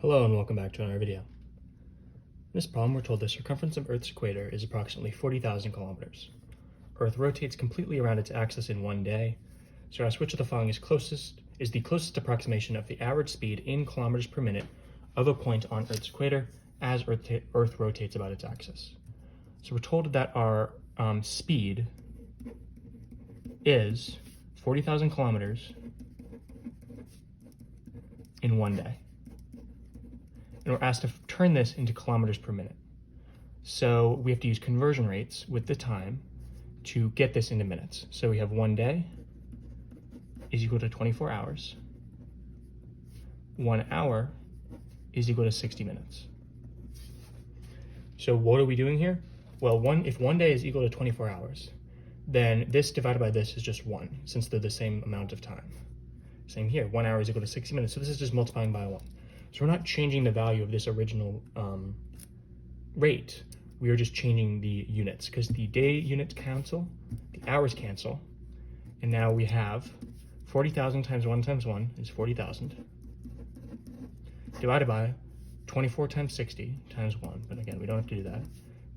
Hello and welcome back to another video. In this problem, we're told the circumference of Earth's equator is approximately 40,000 kilometers. Earth rotates completely around its axis in one day, so ask which of the following is the closest approximation of the average speed in kilometers per minute of a point on Earth's equator as Earth rotates about its axis. So we're told that our speed is 40,000 kilometers in one day. And we're asked to turn this into kilometers per minute. So we have to use conversion rates with the time to get this into minutes. So we have 1 day is equal to 24 hours. 1 hour is equal to 60 minutes. So what are we doing here? Well, if 1 day is equal to 24 hours, then this divided by this is just 1, since they're the same amount of time. Same here, 1 hour is equal to 60 minutes. So this is just multiplying by 1. So we're not changing the value of this original rate. We are just changing the units because the day units cancel, the hours cancel, and now we have 40,000 times 1 times 1 is 40,000 divided by 24 times 60 times 1, but again, we don't have to do that,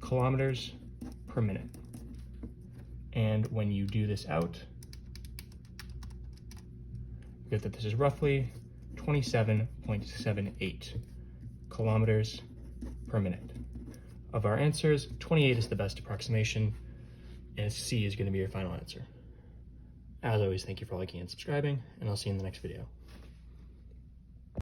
kilometers per minute. And when you do this out, you get that this is roughly 27.78 kilometers per minute. Of our answers, 28 is the best approximation, and C is going to be your final answer. As always, thank you for liking and subscribing, and I'll see you in the next video.